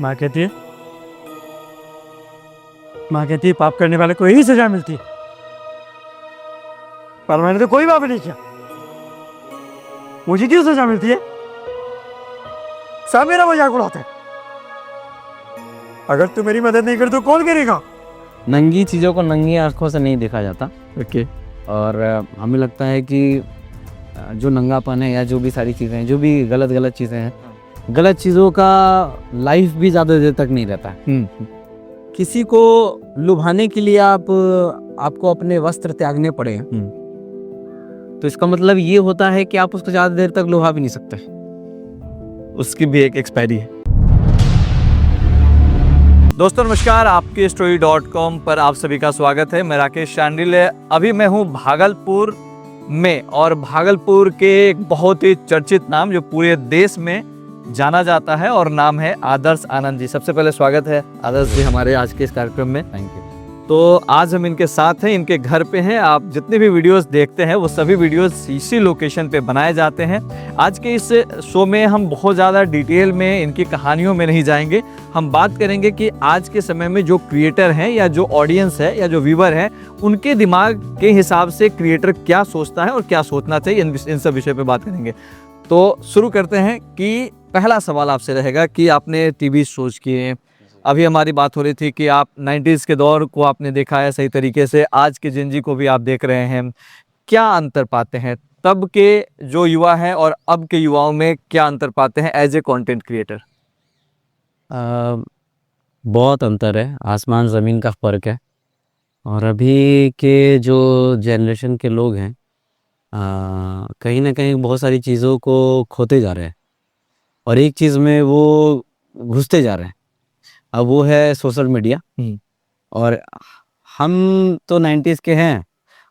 माँ कहती है पाप करने वाले को यही सजा मिलती है, पर मैंने तो कोई पाप नहीं किया, मुझे क्यों सजा मिलती है? सब मेरा मजाक उड़ाते हैं। अगर तू मेरी मदद नहीं कर तो कौन करेगा? नंगी चीज़ों को नंगी आंखों से नहीं देखा जाता। ओके। और हमें लगता है कि जो नंगापन है या जो भी सारी चीज़ें हैं, जो भी गलत चीज़ें हैं, गलत चीज़ों का लाइफ भी ज़्यादा देर तक नहीं रहता है। किसी को लुभाने के लिए आपको अपने वस्त्र त्यागने पड़े, तो इसका मतलब ये होता है कि आप उसको ज़्यादा देर तक लुभा भी नहीं सकते। उसकी भी एक एक्सपायरी है। दोस्तों नमस्कार, आपके story.com पर आप सभी का स्वागत है। मैं राकेश शांडिल। अभी मैं हूँ भागलपुर में, और भागलपुर के एक बहुत ही चर्चित नाम जो पूरे देश में जाना जाता है, और नाम है आदर्श आनंद जी। सबसे पहले स्वागत है आदर्श जी हमारे आज के इस कार्यक्रम में। Thank you. तो आज हम इनके साथ हैं, इनके घर पे हैं। आप जितने भी वीडियोस देखते हैं वो सभी वीडियोस इसी लोकेशन पे बनाए जाते हैं। आज के इस शो में हम बहुत ज़्यादा डिटेल में इनकी कहानियों में नहीं जाएंगे। हम बात करेंगे कि आज के समय में जो क्रिएटर हैं या जो ऑडियंस है या जो व्यूवर हैं, उनके दिमाग के हिसाब से क्रिएटर क्या सोचता है और क्या सोचना चाहिए, इन सब विषय पे बात करेंगे। तो शुरू करते हैं कि पहला सवाल आपसे रहेगा कि आपने टीवी शोज किए, अभी हमारी बात हो रही थी कि आप 90s के दौर को आपने देखा है सही तरीके से, आज के जिंजी को भी आप देख रहे हैं। क्या अंतर पाते हैं तब के जो युवा हैं और अब के युवाओं में, क्या अंतर पाते हैं एज ए कंटेंट क्रिएटर? बहुत अंतर है, आसमान ज़मीन का फ़र्क है। और अभी के जो जनरेशन के लोग हैं, कहीं ना कहीं बहुत सारी चीज़ों को खोते जा रहे हैं और एक चीज़ में वो घुसते जा रहे हैं। अब वो है सोशल मीडिया। और हम तो 90s के हैं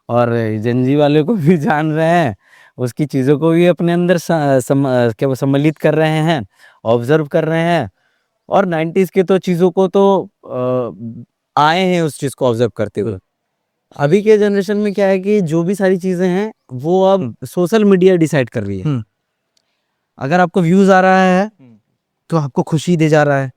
और जेनजी वाले को भी जान रहे हैं, उसकी चीज़ों को भी अपने अंदर क्या सम्मिलित कर रहे हैं, ऑब्जर्व कर रहे हैं। और 90s के तो चीज़ों को तो आए हैं उस चीज़ को ऑब्जर्व करते हुए। अभी के जनरेशन में क्या है कि जो भी सारी चीज़ें हैं वो अब सोशल मीडिया डिसाइड कर रही है। अगर आपको व्यूज़ आ रहा है तो आपको खुशी दे जा रहा है,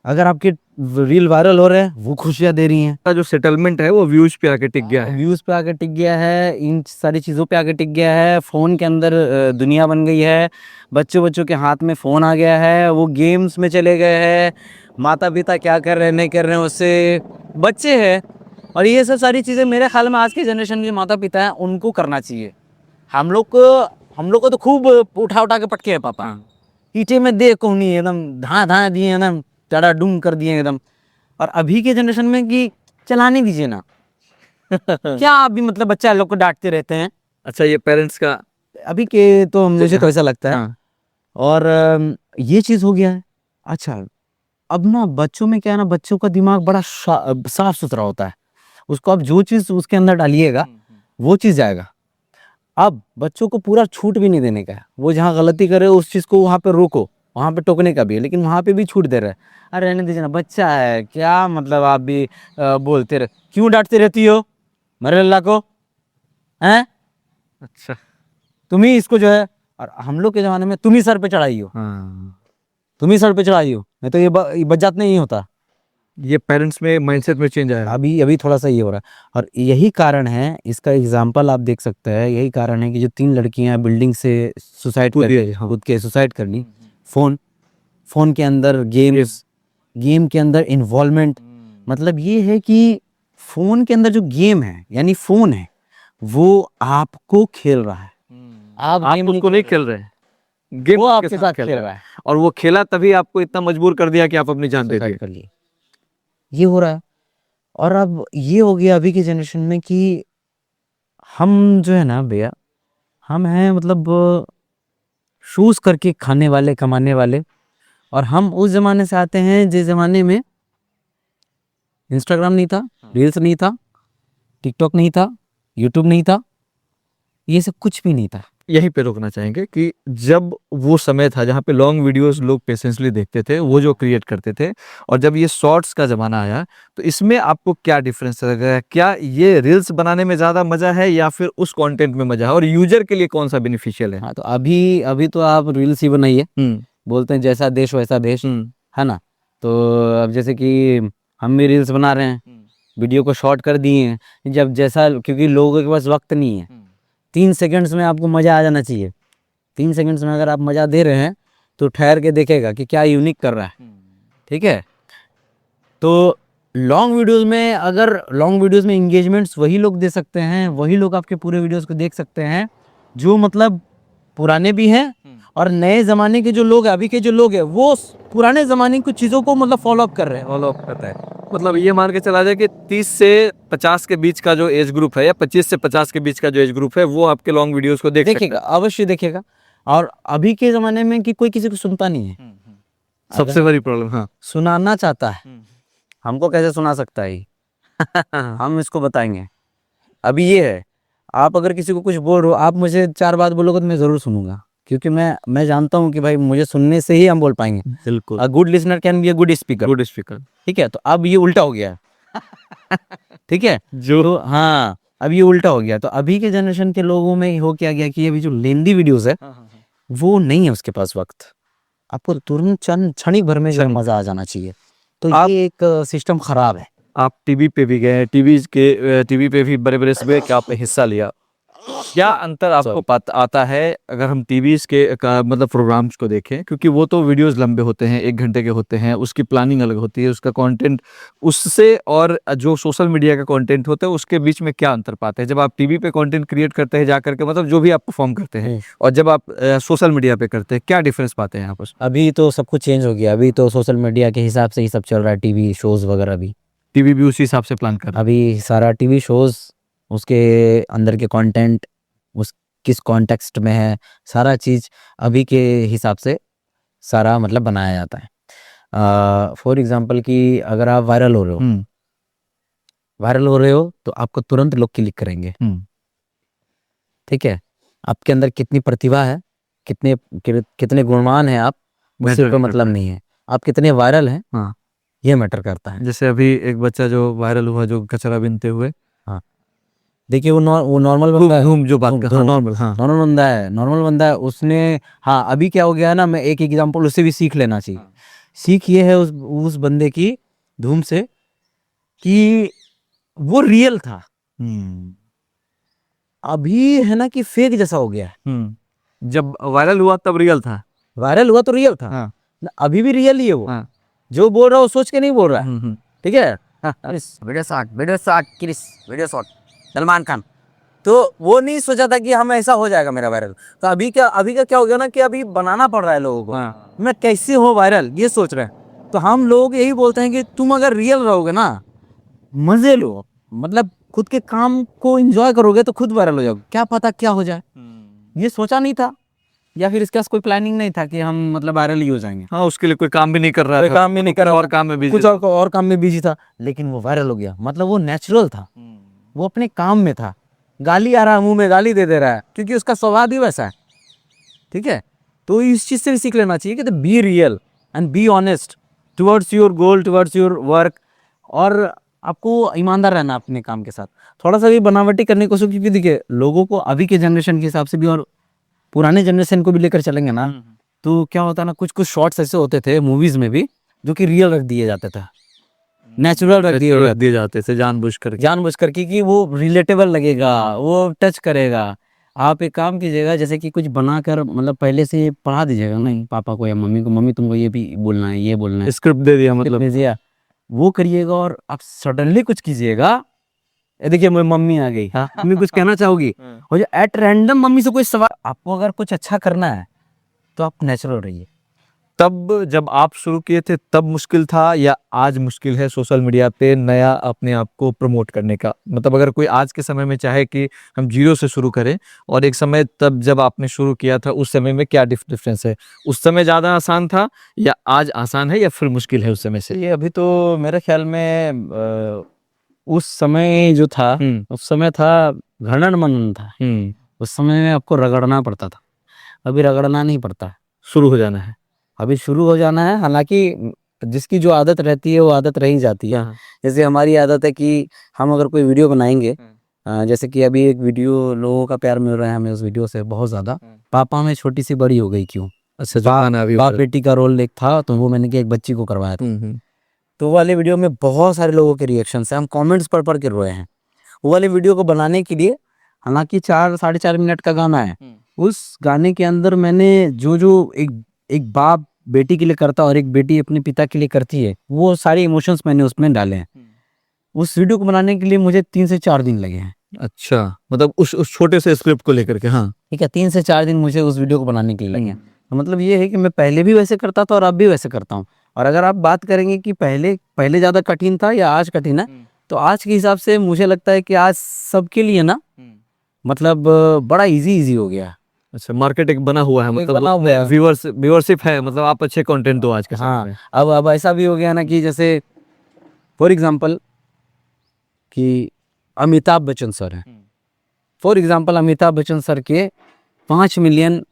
अगर आपके रील वायरल हो रहे हैं वो खुशियाँ दे रही हैं। जो सेटलमेंट है वो व्यूज पे आके टिक गया है, व्यूज़ पे आके टिक गया है, इन सारी चीज़ों पे आके टिक गया है। फ़ोन के अंदर दुनिया बन गई है, बच्चों के हाथ में फ़ोन आ गया है, वो गेम्स में चले गए हैं। माता पिता क्या कर रहे हैं नहीं कर रहे हैं उससे बच्चे हैं। और ये सब सारी चीज़ें मेरे ख्याल में आज के जनरेशन के माता पिता हैं उनको करना चाहिए। हम लोग को तो खूब उठा के पटके है पापा, ईटे में दे को नहीं एकदम धा दिए एकदम चढ़ा डूम कर दिए एकदम। और अभी के जनरेशन में कि चलाने दीजिए ना क्या अभी मतलब बच्चा लोग को डांटते रहते हैं। अच्छा, ये पेरेंट्स का अभी के तो मुझे तो ऐसा लगता है। और ये चीज़ हो गया है। अच्छा, अब ना बच्चों में क्या है ना, बच्चों का दिमाग बड़ा साफ सुथरा होता है। उसको आप जो चीज़ उसके अंदर डालिएगा वो चीज़ जाएगा। अब बच्चों को पूरा छूट भी नहीं देने का है, वो जहाँ गलती करे उस चीज़ को वहाँ पे रोको, वहाँ पे टोकने का भी है, लेकिन वहाँ पे भी छूट दे रहा है। अरे रहने दीजिए ना, बच्चा है, क्या मतलब आप भी बोलते रहे, क्यों डांटते रहती हो मरे अल्लाह को, हैं? अच्छा, तुम ही इसको जो है, और हम लोग के ज़माने में तुम ही सर पे चढ़ाई हो, तुम ही सर पे चढ़ाई हो, नहीं तो ये बजात नहीं होता। ये पेरेंट्स में माइंडसेट में चेंज आया अभी थोड़ा सा ये हो रहा है। और यही कारण है, इसका एग्जाम्पल आप देख सकते हैं, यही कारण है कि जो 3 लड़कियां बिल्डिंग से सुसाइड कूद के सुसाइड करनी, फोन के अंदर गेम के अंदर इन्वॉल्वमेंट। मतलब ये है कि फोन के अंदर जो गेम है यानी फोन है वो आपको खेल रहा है, आप उसको नहीं खेल रहे, गेम वो आपके साथ खेल रहा है। और वो खेला तभी आपको इतना मजबूर कर दिया कि आप अपनी जान दे दिए। कर लिए, ये हो रहा है। और अब ये हो गया अभी की जनरेशन में कि हम जो है ना भैया, हम हैं मतलब शूज करके खाने वाले, कमाने वाले। और हम उस जमाने से आते हैं जिस जमाने में इंस्टाग्राम नहीं था, रील्स नहीं था, टिकटॉक नहीं था, यूट्यूब नहीं था, ये सब कुछ भी नहीं था। यहीं पे रोकना चाहेंगे कि जब वो समय था जहाँ पे लॉन्ग वीडियोस लोग पेशेंसली देखते थे, वो जो क्रिएट करते थे, और जब ये शॉर्ट्स का ज़माना आया, तो इसमें आपको क्या डिफरेंस लग रहा है? क्या ये रील्स बनाने में ज़्यादा मज़ा है या फिर उस कंटेंट में मज़ा है, और यूजर के लिए कौन सा बेनिफिशियल है? हाँ, तो अभी तो आप रील्स ही बनाइए, बोलते हैं जैसा देश वैसा देश, है ना। तो अब जैसे कि हम भी रील्स बना रहे हैं, वीडियो को शॉर्ट कर दिए हैं, जब जैसा, क्योंकि लोगों के पास वक्त नहीं है, 3 सेकंड्स में आपको मज़ा आ जाना चाहिए। 3 सेकंड्स में अगर आप मज़ा दे रहे हैं तो ठहर के देखेगा कि क्या यूनिक कर रहा है, ठीक है। तो लॉन्ग वीडियोस में इंगेजमेंट्स वही लोग दे सकते हैं, वही लोग आपके पूरे वीडियोस को देख सकते हैं जो मतलब पुराने भी हैं और नए ज़माने के जो लोग हैं, अभी के जो लोग हैं वो पुराने ज़माने की कुछ चीज़ों को मतलब फॉलो अप कर रहे हैं। फॉलो अप करता है, मतलब ये मान के चला जाए कि 30 से 50 के बीच का जो एज ग्रुप है या 25 से 50 के बीच का जो एज ग्रुप है वो आपके लॉन्ग वीडियोस को देखेगा, अवश्य देखेगा। और अभी के ज़माने में कि कोई किसी को सुनता नहीं है, सबसे बड़ी प्रॉब्लम। हाँ, सुनाना चाहता है, हमको कैसे सुना सकता है हम इसको बताएंगे। अभी ये है, आप अगर किसी को कुछ बोल रहे हो, आप मुझे 4 बात बोलोगे तो मैं ज़रूर सुनूंगा, क्योंकि मैं जानता हूँ कि भाई मुझे सुनने से ही हम बोल पाएंगे। बिल्कुल। A good listener can be a good speaker. Good speaker. ठीक है, तो अब ये उल्टा हो गया है ठीक है, जो हाँ अब ये उल्टा हो गया। तो अभी के जनरेशन के लोगों में हो क्या गया कि अभी जो लेंदी वीडियोस है वो नहीं है उसके पास वक्त, आपको तुरंत क्षणिक भर में जो मजा आ जाना चाहिए। तो ये एक सिस्टम खराब है। आप टीवी पे भी गए, टीवी पे भी बड़े बड़े सभा के आपने हिस्सा लिया, क्या अंतर आपको आता है अगर हम टीवी के मतलब प्रोग्राम्स को देखें, क्योंकि वो तो वीडियोस लंबे होते हैं, 1 घंटे के होते हैं, उसकी प्लानिंग अलग होती है, उसका कंटेंट उससे, और जो सोशल मीडिया का कंटेंट होता है उसके बीच में क्या अंतर पाते हैं जब आप टीवी पे कंटेंट क्रिएट करते हैं जाकर के, मतलब जो भी आप परफॉर्म करते हैं, और जब आप सोशल मीडिया पे करते हैं, क्या डिफरेंस पाते हैं आपस? अभी तो सब कुछ चेंज हो गया, अभी तो सोशल मीडिया के हिसाब से ही सब चल रहा है, टीवी शोज वगैरह भी। टीवी भी उसी हिसाब से प्लान कर रहा है। अभी सारा टीवी शोज, उसके अंदर के कंटेंट, उस किस कॉन्टेक्स्ट में है, सारा चीज़ अभी के हिसाब से सारा मतलब बनाया जाता है। फॉर एग्जांपल कि अगर आप वायरल हो रहे हो तो आपको तुरंत लोग क्लिक करेंगे, ठीक है। आपके अंदर कितनी प्रतिभा है, कितने गुणवान हैं आप, उससे कोई मतलब नहीं है, आप कितने वायरल हैं, हाँ, ये मैटर करता है। जैसे अभी एक बच्चा जो वायरल हुआ, जो कचरा बीनते हुए, हाँ देखिए, वो नॉर्मल बंदा है, जो बात कर, नॉर्मल, हाँ, नॉर्मल बंदा है उसने। हाँ अभी क्या हो गया है ना, मैं एक एग्जांपल उससे भी सीख लेना चाहिए। सीख ये है उस बंदे की धूम से कि वो रियल था, अभी है ना कि फेक जैसा हो गया है। जब वायरल हुआ तब रियल था, वायरल हुआ तो रियल था, हाँ, अभी भी रियल ही है वो, हाँ, जो बोल रहा है वो सोच के नहीं बोल रहा है, ठीक है। वीडियो शॉट सलमान खान, तो वो नहीं सोचा था कि हम ऐसा हो जाएगा मेरा वायरल। तो अभी का क्या हो गया ना कि अभी बनाना पड़ रहा है लोगों को, हाँ। मैं कैसे हो वायरल ये सोच रहे हैं। तो हम लोग यही बोलते हैं कि तुम अगर रियल रहोगे ना, मजे लो, मतलब खुद के काम को एंजॉय करोगे तो खुद वायरल हो जाओगे, क्या पता क्या हो जाए। ये सोचा नहीं था, या फिर इसका कोई प्लानिंग नहीं था कि हम मतलब वायरल ही हो जाएंगे। हाँ, उसके लिए कोई काम भी नहीं कर रहा था, काम भी नहीं कर रहा, और काम में बिजी, कुछ और काम में बिजी था, लेकिन वो वायरल हो गया। मतलब वो नेचुरल था, वो अपने काम में था। गाली आ रहा है, मुंह में गाली दे रहा है, क्योंकि उसका स्वभाव ही वैसा है, ठीक है। तो इस चीज से भी सीख लेना चाहिए कि be real and be honest towards your goal, towards your work, और आपको ईमानदार रहना अपने काम के साथ। थोड़ा सा भी बनावटी करने को, क्योंकि देखिए लोगों को अभी के जनरेशन के हिसाब से भी और पुराने जनरेशन को भी लेकर चलेंगे ना, तो क्या होता है ना, कुछ शॉट्स ऐसे होते थे मूवीज में भी जो कि रियल रख दिए जाते थे, नेचुरल रख दिए जाते थे, जानबूझ कर कि वो रिलेटेबल लगेगा, वो टच करेगा। आप एक काम कीजिएगा, जैसे कि कुछ बनाकर मतलब पहले से पढ़ा दीजिएगा, नहीं पापा को या मम्मी को, मम्मी तुमको ये भी बोलना है, ये बोलना है, स्क्रिप्ट दे दिया, मतलब दीजिए, वो करिएगा। और आप सडनली कुछ कीजिएगा, देखिए मेरी मम्मी आ गई, मम्मी कुछ कहना चाहोगी, और जो एट रैंडम मम्मी से कोई सवाल, आपको अगर कुछ अच्छा करना है तो आप नेचुरल रहिए। तब जब आप शुरू किए थे तब मुश्किल था, या आज मुश्किल है सोशल मीडिया पे नया अपने आप को प्रमोट करने का? मतलब अगर कोई आज के समय में चाहे कि हम जीरो से शुरू करें, और एक समय तब जब आपने शुरू किया था उस समय में क्या डिफरेंस है? उस समय ज़्यादा आसान था या आज आसान है, या फिर मुश्किल है उस समय से? ये अभी तो मेरे ख्याल में उस समय जो था, उस समय था घनन मनन था, उस समय में आपको रगड़ना पड़ता था, अभी रगड़ना नहीं पड़ता, शुरू हो जाना है, अभी शुरू हो जाना है। हालांकि जिसकी जो आदत रहती है वो आदत रही जाती है। जैसे हमारी आदत है कि हम अगर कोई वीडियो बनाएंगे, जैसे कि अभी एक वीडियो लोगों का प्यार मिल रहा है हमें उस वीडियो से बहुत ज़्यादा, पापा में छोटी सी बड़ी हो गई क्यों, अच्छा, जो गाना अभी बाप बेटी का रोल एक था, तो वो मैंने कि एक बच्ची को करवाया था। तो वो वाले वीडियो में बहुत सारे लोगों के रिएक्शन है, हम कमेंट्स पढ़ के रोए हैं। वो वाले वीडियो को बनाने के लिए, हालांकि 4-4.5 मिनट का गाना है, उस गाने के अंदर मैंने जो जो एक बाप बेटी के लिए करता है और एक बेटी अपने पिता के लिए करती है, वो सारे इमोशंस मैंने उसमें डाले हैं। उस वीडियो को बनाने के लिए मुझे 3 से 4 दिन लगे हैं। अच्छा, मतलब उस छोटे से स्क्रिप्ट को लेकर के। हाँ, ठीक है, 3 से 4 दिन मुझे उस वीडियो को बनाने के लिए लगे हैं। तो मतलब ये है कि मैं पहले भी वैसे करता था और अब भी वैसे करता हूँ। और अगर आप बात करेंगे कि पहले ज़्यादा कठिन था या आज कठिन है, तो आज के हिसाब से मुझे लगता है कि आज सबके लिए ना, मतलब बड़ा इजी हो गया है। अच्छा, मार्केट एक बना हुआ है, एक बना हुआ है। मतलब व्यूअरशिप है, मतलब आप अच्छे कंटेंट दो आज के समय में। हाँ, अब ऐसा भी हो गया ना कि जैसे फॉर एग्जांपल कि अमिताभ बच्चन सर हैं। For example Amitabh Bachchan sir के 5 मिलियन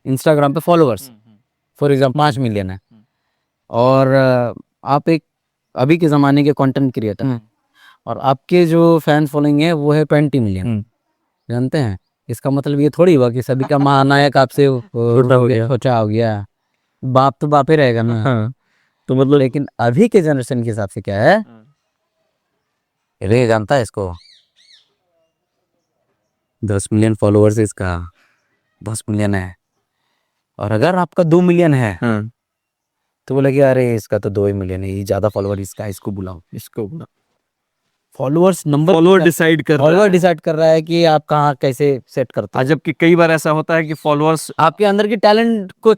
इंस्टाग्राम पे फॉलोअर्स, फॉर एग्जांपल 5 मिलियन है। और आप एक अभी के ज़माने के कंटेंट क्रिएटर, और आपके जो फैन फॉलोइंग है वो है 20 मिलियन। जानते हैं, इसका मतलब ये थोड़ी हुआ कि सभी का महानायक आपसे छोटा हो गया। बाप तो बाप ही रहेगा ना। हाँ, तो मतलब लेकिन अभी के जनरेशन के हिसाब से क्या है, रे जानता है इसको, 10 मिलियन फॉलोअर्स इसका, 10 मिलियन है। और अगर आपका 2 मिलियन है, हाँ, तो वो लगे अरे इसका तो 2 ही मिलियन है, ये ज्यादा फॉलोअर इसका, इसको बुलाओ। इसको फॉलोअर डिसाइड कर रहा है कि आप कहाँ कैसे सेट करते हैं। जबकि कई बार ऐसा होता है कि फॉलोअर्स आपके अंदर के टैलेंट को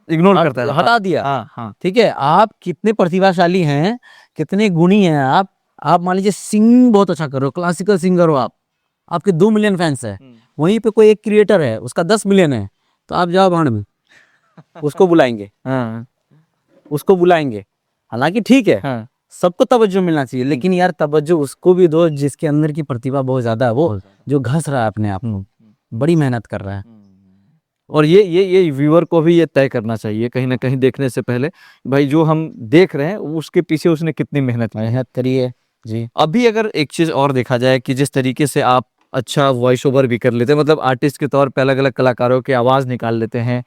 इग्नोर करता है, हटा दिया। हाँ हाँ, ठीक है, आप कितने प्रतिभाशाली हैं, कितने गुणी हैं आप मान लीजिए सिंगिंग बहुत अच्छा कर रहे हो, क्लासिकल सिंगर हो आप, आपके 2 मिलियन फैंस है। वहीं पे कोई एक क्रिएटर है, उसका 10 मिलियन है, तो आप जाओ भाड़ में, उसको बुलाएंगे, हाँ, उसको बुलाएंगे। हालांकि ठीक है, हाँ, सबको तवज्जो मिलना चाहिए, लेकिन यार तवज्जो उसको भी दो जिसके अंदर की प्रतिभा बहुत ज्यादा है, वो जो घस रहा है अपने आप को, बड़ी मेहनत कर रहा है। और ये व्यूअर को भी ये तय करना चाहिए कहीं ना कहीं देखने से पहले, भाई जो हम देख रहे हैं उसके पीछे उसने कितनी मेहनत करिए जी। अभी अगर एक चीज और देखा जाए कि जिस तरीके से आप अच्छा वॉइस ओवर भी कर लेते हैं, मतलब आर्टिस्ट के तौर पे अलग अलग कलाकारों की आवाज निकाल लेते हैं,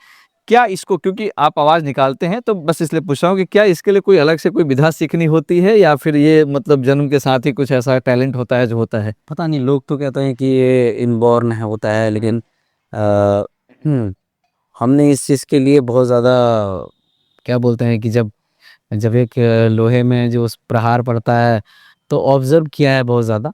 क्या इसको, क्योंकि आप आवाज निकालते हैं तो बस इसलिए पूछ रहा हूँ कि क्या इसके लिए कोई अलग से कोई विधा सीखनी होती है, या फिर ये मतलब जन्म के साथ ही कुछ ऐसा टैलेंट होता है जो होता है? पता नहीं, लोग तो कहते हैं कि ये इनबॉर्न है, होता है, लेकिन हमने इस चीज़ के लिए बहुत ज़्यादा, क्या बोलते हैं कि जब जब एक लोहे में जो उस प्रहार पड़ता है, तो ऑब्जर्व किया है बहुत ज़्यादा।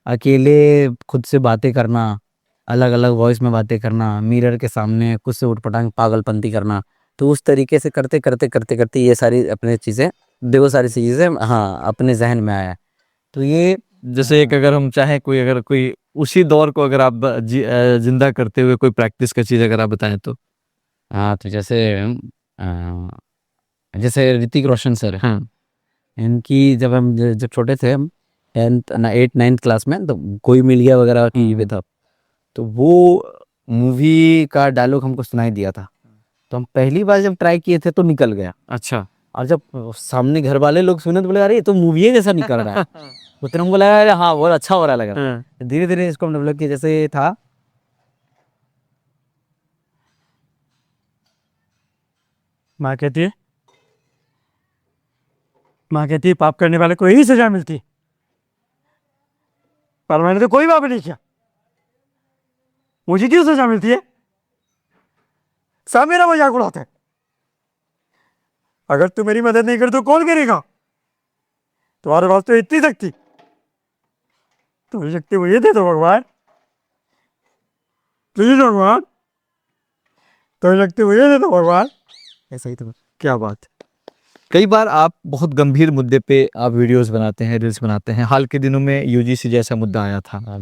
अकेले खुद से बातें करना, अलग अलग वॉइस में बातें करना, मिरर के सामने खुद से उठपटांग पागलपंती करना, तो उस तरीके से करते करते करते करते ये सारी अपने चीज़ें, देखो सारी चीज़ें हाँ अपने जहन में आया है। तो ये जैसे एक अगर हम चाहें अगर कोई उसी दौर को अगर आप जिंदा करते हुए कोई प्रैक्टिस का चीज अगर आप बताएं तो? हाँ, तो जैसे ऋतिक रोशन सर, हाँ, इनकी जब छोटे थे हम, 8-9 क्लास में, तो कोई मिल गया वगैरह टीवी पे था, तो वो मूवी का डायलॉग हमको सुनाई दिया था। तो हम पहली बार जब ट्राई किए थे तो निकल गया, अच्छा, और जब सामने घर वाले लोग सुने तो बोले अरे ये तो मूवी जैसा निकल रहा है। उतने हमको लगा अरे हाँ बहुत अच्छा हो रहा लगा। हाँ, धीरे धीरे इसको हम डेवलप किए, जैसे ये था, माँ कहती है, माँ कहती है पाप करने वाले को यही सजा मिलती, पर मैंने तो कोई पाप नहीं किया, मुझे क्यों सजा मिलती है? सब मेरा मजाक उड़ाते हैं। अगर तू मेरी मदद नहीं कर तो कौन करेगा? तुम्हारे पास तो इतनी शक्ति, तुम्हें शक्ति मुझे दे दो भगवान, प्लीज भगवान, तुम्हें शक्ति मुझे दे दो भगवान। ऐसा ही तो। क्या बात है। कई बार आप बहुत गंभीर मुद्दे पे आप वीडियोस बनाते हैं, रील्स बनाते हैं। हाल के दिनों में यूजीसी जैसा मुद्दा आया था,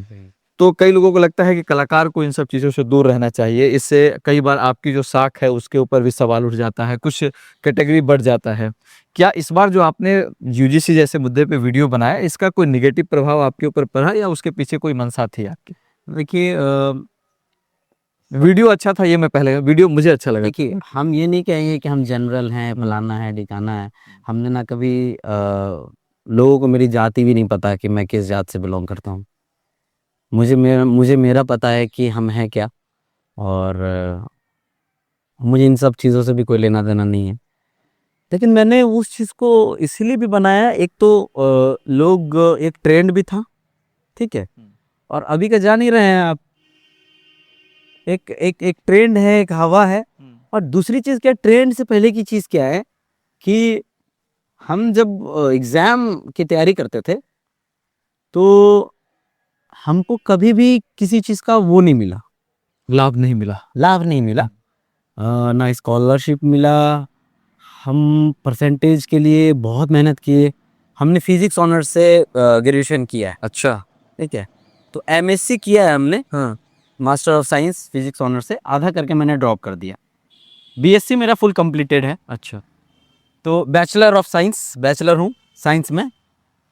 तो कई लोगों को लगता है कि कलाकार को इन सब चीज़ों से दूर रहना चाहिए। इससे कई बार आपकी जो साख है उसके ऊपर भी सवाल उठ जाता है, कुछ कैटेगरी बढ़ जाता है। क्या इस बार जो आपने यूजीसी जैसे मुद्दे पे वीडियो बनाया, इसका कोई निगेटिव प्रभाव आपके ऊपर पड़ा या उसके पीछे कोई मंशा थी आपकी? देखिए वीडियो अच्छा था, ये मैं पहले वीडियो मुझे अच्छा लगा। देखिए, हम ये नहीं कहेंगे कि हम जनरल हैं, फलाना है, ठिकाना है। हमने ना कभी लोगों को मेरी जाति भी नहीं पता कि मैं किस जात से बिलोंग करता हूँ। मुझे मेरा पता है कि हम हैं क्या, और मुझे इन सब चीज़ों से भी कोई लेना देना नहीं है। लेकिन मैंने उस चीज़ को इसलिए भी बनाया, एक तो लोग, एक ट्रेंड भी था, ठीक है, और अभी का जान ही रहे हैं आप, एक एक एक ट्रेंड है, एक हवा है। और दूसरी चीज़ क्या, ट्रेंड से पहले की चीज़ क्या है कि हम जब एग्ज़ाम की तैयारी करते थे तो हमको कभी भी किसी चीज़ का वो नहीं मिला, लाभ नहीं मिला। लाभ नहीं मिला, ना स्कॉलरशिप मिला। हम परसेंटेज के लिए बहुत मेहनत किए। हमने फिजिक्स ऑनर्स से ग्रेजुएशन किया है, अच्छा। ठीक है, तो एमएससी किया है हमने, हाँ। Master of science physics honours से, आधा करके मैंने ड्रॉप कर दिया। बीएससी मेरा फुल कंप्लीटेड है, अच्छा। तो बैचलर ऑफ साइंस, बैचलर हूँ साइंस में।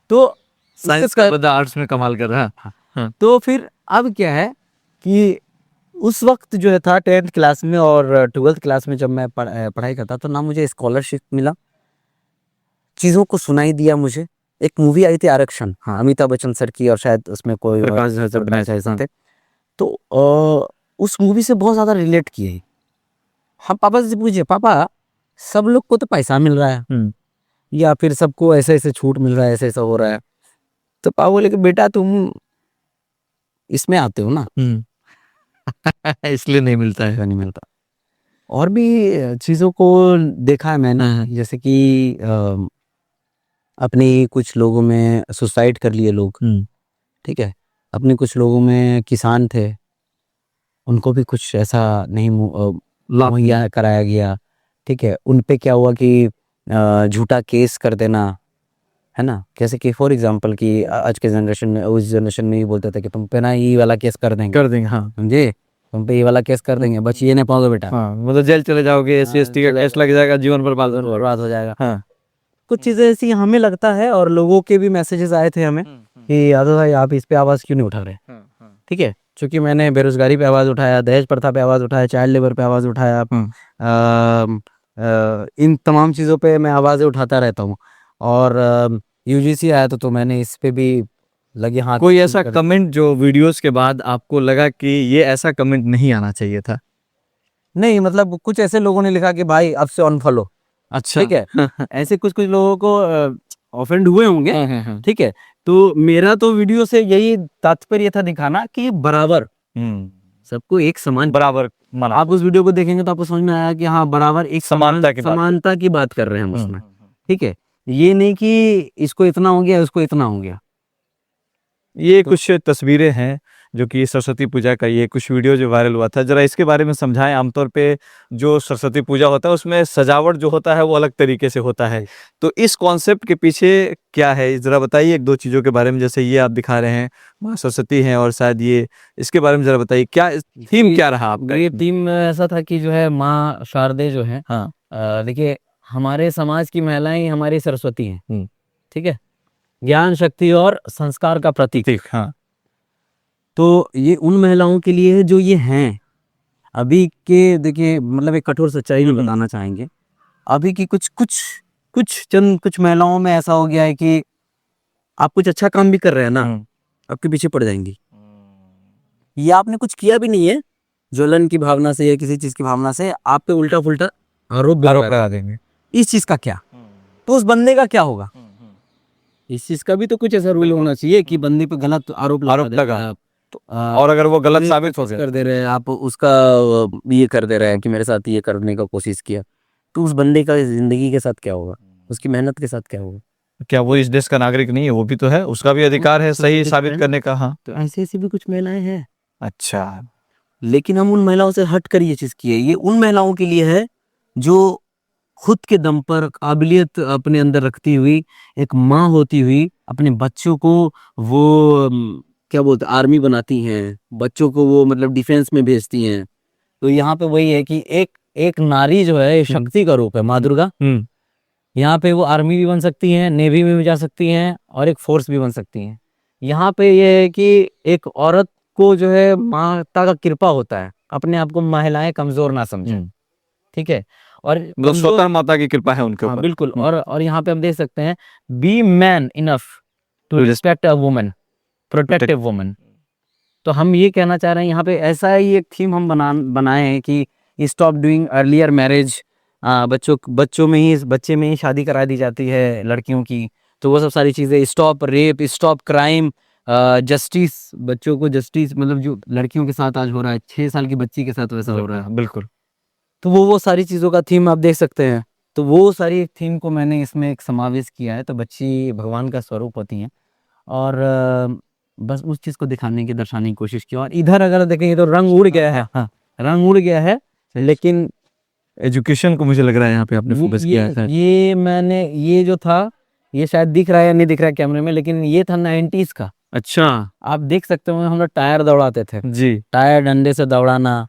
तो साइंस का बंदा आर्ट्स में कमाल कर रहा है। हाँ। तो फिर अब क्या है कि उस वक्त जो है था 10th क्लास में और 12th क्लास में जब मैं पढ़ाई करता तो ना मुझे स्कॉलरशिप मिला, चीज़ों को सुनाई दिया मुझे। एक मूवी आई थी आरक्षण, हाँ, अमिताभ बच्चन सर की, और शायद उसमें कोई प्रकाश झा सब बनाए ऐसा थे। तो उस मूवी से बहुत ज़्यादा रिलेट किए। हम पापा से पूछे, पापा सब लोग को तो पैसा मिल रहा है या फिर सबको ऐसे ऐसे छूट मिल रहा है, ऐसे ऐसा हो रहा है, तो पापा बोले कि बेटा तुम इसमें आते हो ना, इसलिए नहीं मिलता है। ऐसा नहीं मिलता। और भी चीज़ों को देखा है मैंने, जैसे कि अपने कुछ लोगों में सुसाइड कर लिए लोग, ठीक है, अपने कुछ लोगों में किसान थे, उनको भी कुछ ऐसा नहीं मुहैया कराया गया, ठीक है, उन पे क्या हुआ कि झूठा केस कर देना, है ना, जैसे कि फॉर एग्जांपल कि आज के जनरेशन में, उस जनरेशन में ही बोलते थे कि तुम पे ना ये वाला केस कर देंगे, हाँ। समझे, तुम पे ये वाला केस कर देंगे, बच ये नहीं पाओगे बेटा, हाँ, मतलब जेल चले जाओगे, SC ST का केस लग जाएगा, जीवन बर्बाद हो जाएगा। हाँ। कुछ चीज़ें ऐसी हमें लगता है, और लोगों के भी मैसेजेस आए थे हमें कि यादव भाई आप इस पे आवाज़ क्यों नहीं उठा रहे, ठीक है, क्योंकि मैंने बेरोजगारी पे आवाज़ उठाया, दहेज प्रथा पे आवाज़ उठाया, चाइल्ड लेबर पे आवाज़ उठाया, इन तमाम चीज़ों पे मैं आवाज़ें उठाता रहता हूँ। और यूजीसी आया तो मैंने इस पे भी लगे हाथ। कोई ऐसा कमेंट जो वीडियोस के बाद आपको लगा कि ये ऐसा कमेंट नहीं आना चाहिए था? नहीं, मतलब कुछ ऐसे लोगों ने लिखा कि भाई अब से अनफॉलो, अच्छा। ठीक है, ऐसे कुछ कुछ लोगों को ऑफेंड हुए होंगे, हाँ। ठीक है, तो मेरा तो वीडियो से यही तात्पर्य था दिखाना कि बराबर सबको एक समान, बराबर माना। आप उस वीडियो को देखेंगे तो आपको समझ में आया कि हाँ बराबर एक समानता की बात कर रहे हैं हम उसमें, ठीक है, ये नहीं कि इसको इतना हो गया उसको इतना हो गया। ये कुछ तस्वीरें हैं जो कि सरस्वती पूजा का, ये कुछ वीडियो जो वायरल हुआ था, जरा इसके बारे में समझाएं। आमतौर पे जो सरस्वती पूजा होता है उसमें सजावट जो होता है वो अलग तरीके से होता है, तो इस कॉन्सेप्ट के पीछे क्या है, जरा बताइए एक दो चीज़ों के बारे में। जैसे ये आप दिखा रहे हैं माँ सरस्वती हैं, और शायद ये, इसके बारे में जरा बताइए क्या थीम क्या रहा आपका? ये थीम ऐसा था कि जो है माँ शारदे जो है, हाँ। देखिए हमारे समाज की महिलाएं हमारी सरस्वती हैं, ठीक है, ज्ञान शक्ति और संस्कार का प्रतीक। ठीक। हाँ। तो ये उन महिलाओं के लिए है जो ये हैं अभी के, देखिए मतलब एक कठोर सच्चाई में बताना चाहेंगे, अभी की कुछ कुछ कुछ महिलाओं में ऐसा हो गया है कि आप कुछ अच्छा काम भी कर रहे हैं ना, आपके पीछे पड़ जाएंगी, ये आपने कुछ किया भी नहीं है, ज्वलन की भावना से या किसी चीज की भावना से आप पे उल्टा फुल्टा आरोप लगा देंगे। इस चीज का क्या, तो उस बंदे का क्या होगा, इस चीज का भी तो कुछ ऐसा रूल होना चाहिए कि बंदे पे गलत आरोप लगा। आप, और अगर वो गलत साबित हो गया कर दे रहे हैं आप उसका, ये कर दे रहे हैं कि मेरे साथ ये करने का कोशिश किया, तो उस बंदे का जिंदगी के साथ क्या होगा, उसकी मेहनत के साथ क्या होगा, क्या वो इस देश का नागरिक नहीं है? वो भी तो है, उसका भी अधिकार है सही साबित करने का। हाँ। तो ऐसी ऐसी भी कुछ महिलाएं हैं। अच्छा। लेकिन हम उन महिलाओं से हट कर ये चीज की है, ये उन महिलाओं के लिए है जो खुद के दम पर काबिलियत अपने अंदर रखती हुई, एक माँ होती हुई अपने बच्चों को वो क्या बोलते आर्मी बनाती हैं, बच्चों को वो मतलब डिफेंस में भेजती हैं। तो यहाँ पे वही है कि एक एक नारी जो है शक्ति का रूप है, माँ दुर्गा। यहाँ पे वो आर्मी भी बन सकती हैं, नेवी में भी जा सकती हैं, और एक फोर्स भी बन सकती हैं। यहाँ पे ये है कि एक औरत को जो है माता का कृपा होता है, अपने आप को महिलाएं कमजोर ना समझें, ठीक है, और मतलब स्वतः माता की कृपा है उनके हाँ ऊपर। बिल्कुल। और यहाँ पे हम देख सकते हैं, be man enough to respect a woman, protective woman. तो हम ये कहना चाह रहे हैं यहाँ पे ऐसा ही एक थीम हम बनाए हैं कि स्टॉप डूइंग अर्लियर मैरिज, बच्चे में ही शादी करा दी जाती है लड़कियों की, तो वो सब सारी चीज़ें, stop rape, stop crime, justice, बच्चों को जस्टिस, मतलब जो लड़कियों के साथ आज हो रहा है, 6 साल की बच्ची के साथ वैसा हो रहा है, बिल्कुल। तो वो सारी चीज़ों का थीम आप देख सकते हैं। तो वो सारी थीम को मैंने इसमें एक समावेश किया है। तो बच्ची भगवान का स्वरूप होती हैं, और बस उस चीज़ को दिखाने की, दर्शाने की कोशिश की। और इधर अगर देखेंगे तो रंग उड़ गया है, हाँ रंग उड़ गया है, लेकिन एजुकेशन को मुझे लग रहा है यहाँ पे आपने फोकस किया है। ये मैंने, ये जो था, ये शायद दिख रहा है या नहीं दिख रहा है कैमरे में, लेकिन ये था 90s का। अच्छा आप देख सकते हो, हम लोग टायर दौड़ाते थे, जी। टायर डंडे से दौड़ाना,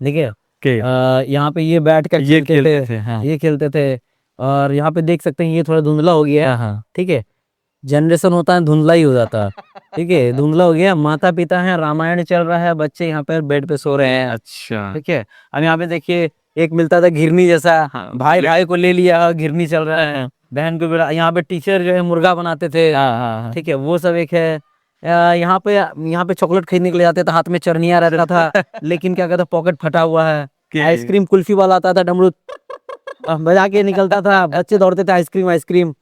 देखिए के यहाँ पे ये बैठ कर ये खेलते खेलते थे, थे, हाँ। ये खेलते थे। और यहाँ पे देख सकते हैं ये थोड़ा धुंधला हो गया है, हाँ। ठीक है, जनरेशन होता है धुंधला ही हो जाता है, ठीक है, धुंधला हो गया। माता पिता हैं, रामायण चल रहा है, बच्चे यहाँ पे बेड पे सो रहे हैं, अच्छा ठीक है। अब यहाँ पे देखिए एक मिलता था घिरनी जैसा, हाँ, भाई को ले लिया, घिरनी चल रहा है, बहन को भी। यहाँ पे टीचर जो है मुर्गा बनाते थे, हाँ। ठीक है, वो सब एक है। यहाँ पे चॉकलेट खरीदने के लिए जाते थे, हाथ में चरनिया रहता था, लेकिन क्या कहता, पॉकेट फटा हुआ है। आइसक्रीम कुल्फी वाला आता था, डमरू बजा के निकलता था, बच्चे दौड़ते थे आइसक्रीम आइसक्रीम,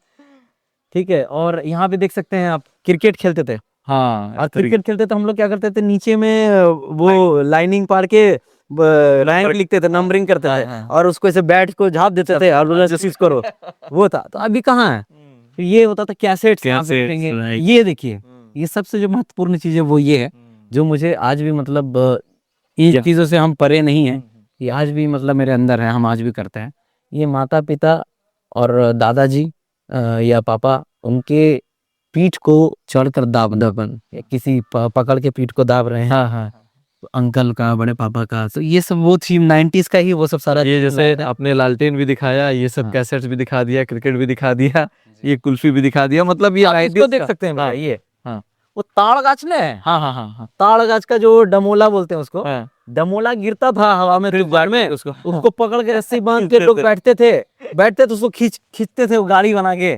ठीक है। और यहाँ पे देख सकते हैं आप, क्रिकेट खेलते थे। हाँ, और क्रिकेट खेलते थे हम लोग, क्या करते थे, नीचे में वो लाइनिंग पार के रैंक लिखते थे, नंबरिंग करते थे, और उसको ऐसे बैट को झाप देते थे और बोला जस्टिस करो, वो था। तो अभी कहाँ है, तो ये होता था कैसेट्स, ये देखिए, ये सबसे जो महत्वपूर्ण चीज है वो ये है, जो मुझे आज भी मतलब इन चीजों से हम परे नहीं है, ये आज भी मतलब मेरे अंदर है, हम आज भी करते हैं। ये माता पिता और दादाजी या पापा, उनके पीठ को चढ़कर दाबन, किसी पकड़ के पीठ को दाब रहे हैं, हाँ। तो अंकल का, बड़े पापा का, तो ये सब वो थीम 90s का ही, वो सब सारा ये जैसे आपने लालटेन भी दिखाया, ये सब हाँ। कैसेट्स भी दिखा दिया, क्रिकेट भी दिखा दिया, ये कुल्फी भी दिखा दिया, मतलब ये आप इसको ideas देख का- सकते हैं हाँ, ये हाँ। वो ताड़ गाछ ने, हाँ। ताड़ गाछ का जो डमोला बोलते हैं उसको, हाँ। डमोला गिरता था हवा में, तूफान में, उसको पकड़ के रस्सी बांध के लोग बैठते थे, तो उसको खींचते थे वो गाड़ी बना के।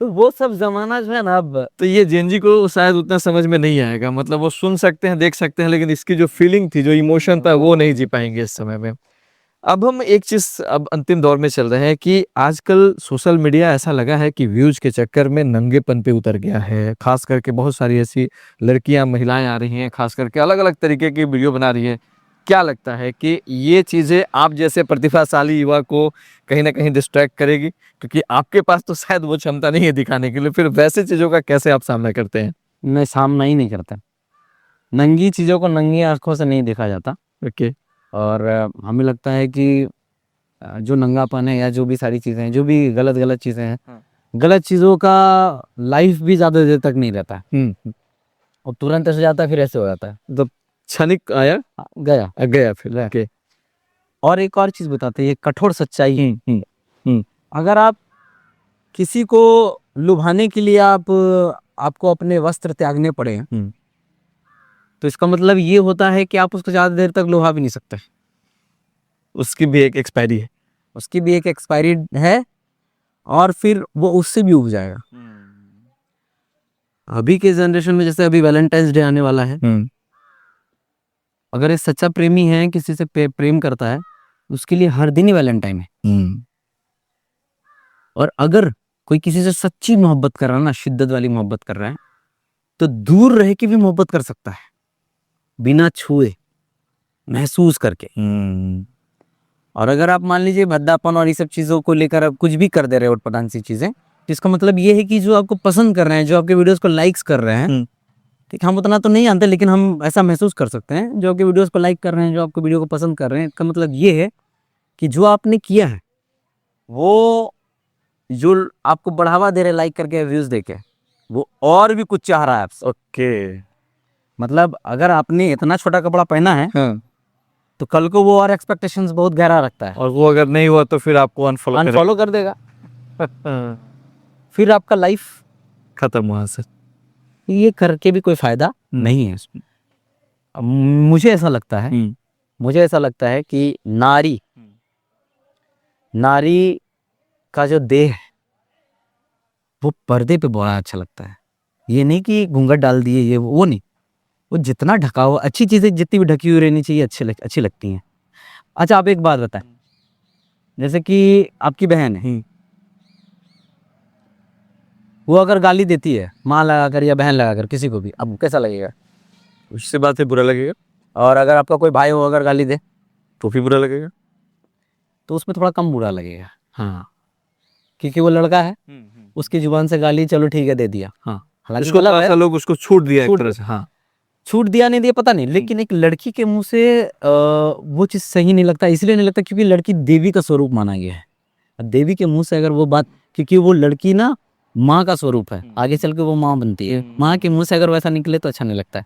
तो वो सब जमाना जो है ना, अब तो ये जेनजी को शायद उतना समझ में नहीं आएगा, मतलब वो सुन सकते हैं, देख सकते हैं, लेकिन इसकी जो फीलिंग थी, जो इमोशन था, वो नहीं जी पाएंगे इस समय में। अब हम एक चीज, अब अंतिम दौर में चल रहे हैं कि आजकल सोशल मीडिया ऐसा लगा है कि व्यूज के चक्कर में नंगेपन पे उतर गया है। खास करके बहुत सारी ऐसी लड़कियां, महिलाएं आ रही हैं, खास करके अलग अलग तरीके की वीडियो बना रही है। क्या लगता है कि ये चीजें आप जैसे प्रतिभाशाली युवा को कहीं ना कहीं डिस्ट्रैक्ट करेगी? क्योंकि आपके पास तो शायद वो क्षमता नहीं है दिखाने के लिए, फिर वैसे चीजों का कैसे आप सामना करते हैं? मैं सामना ही नहीं करता, नंगी चीजों को नंगी आंखों से नहीं देखा जाता। ओके। और हमें लगता है कि जो नंगापन है, या जो भी सारी चीजें हैं, जो भी गलत चीजें हैं, गलत चीजों का लाइफ भी ज्यादा देर तक नहीं रहता है, और तुरंत ऐसे जाता है, फिर ऐसे हो जाता है, तो क्षणिक आया, गया फिर। ओके। और एक और चीज बताते हैं, ये कठोर सच्चाई है। अगर आप किसी को लुभाने के लिए आपको अपने वस्त्र त्यागने पड़े, तो इसका मतलब ये होता है कि आप उसको ज्यादा देर तक लुभा भी नहीं सकते, उसकी भी एक एक्सपायरी है। उसकी भी एक एक्सपायरी है, और फिर वो उससे भी उब जाएगा। अभी के जनरेशन में, जैसे अभी वैलेंटाइंस डे आने वाला है, अगर एक सच्चा प्रेमी है, किसी से प्रेम करता है, उसके लिए हर दिन ही वैलेंटाइन है। और अगर कोई किसी से सच्ची मोहब्बत कर रहा है ना, शिद्दत वाली मोहब्बत कर रहा है, तो दूर रह के भी मोहब्बत कर सकता है, बिना छुए, महसूस करके। और अगर आप मान लीजिए भद्दापन और ये सब चीजों को लेकर आप कुछ भी कर दे रहे हो, उटपटांग सी चीजें, तो इसका मतलब ये है कि जो आपको पसंद कर रहे हैं, जो आपके वीडियोस को लाइक्स कर रहे हैं, ठीक, हम उतना तो नहीं जानते, लेकिन हम ऐसा महसूस कर सकते हैं, जो आपके वीडियोस को लाइक कर रहे हैं, जो आपको वीडियो को पसंद कर रहे हैं, इसका मतलब ये है कि जो आपने किया है, वो जो आपको बढ़ावा दे रहे हैं लाइक करके, व्यूज देके, वो और भी कुछ चाह रहा है आपसे। ओके। मतलब अगर आपने इतना छोटा कपड़ा पहना है, तो कल को वो और एक्सपेक्टेशंस बहुत गहरा रखता है, और वो अगर नहीं हुआ तो फिर आपको अनफॉलो कर देगा, फिर आपका लाइफ खत्म हुआ सर। ये करके भी कोई फायदा नहीं है इसमें। अब मुझे ऐसा लगता है कि नारी का जो देह है, वो पर्दे पे बड़ा अच्छा लगता है। ये नहीं कि घूंघट डाल दिए, ये वो नहीं, वो जितना ढका हुआ, अच्छी चीजें जितनी भी ढकी हुई रहनी चाहिए, अच्छी लगती हैं। अच्छा आप एक बात बताएं, जैसे कि आपकी बहन है, वो अगर गाली देती है माँ लगाकर या बहन लगाकर किसी को भी, अब कैसा लगेगा? उससे बात है बुरा लगेगा, और अगर आपका कोई भाई हो अगर गाली दे तो भी बुरा लगेगा। तो उसमें थोड़ा कम बुरा लगेगा। हाँ, क्योंकि वो लड़का है, उसकी जुबान से गाली चलो ठीक है दे दिया, हाँ, हालांकि उसको गलत थोड़ा है, सा लोग उसको छूट दिया एक छूट तरह दिया। से। हाँ, छूट दिया नहीं दिया पता नहीं, लेकिन एक लड़की के मुंह से वो चीज़ सही नहीं लगता, इसलिए नहीं लगता क्योंकि लड़की देवी का स्वरूप माना गया है। अब देवी के मुंह से अगर वो बात, क्योंकि वो लड़की ना माँ का स्वरूप है, आगे चल के वो माँ बनती है, माँ के मुंह से अगर वैसा निकले तो अच्छा नहीं लगता है।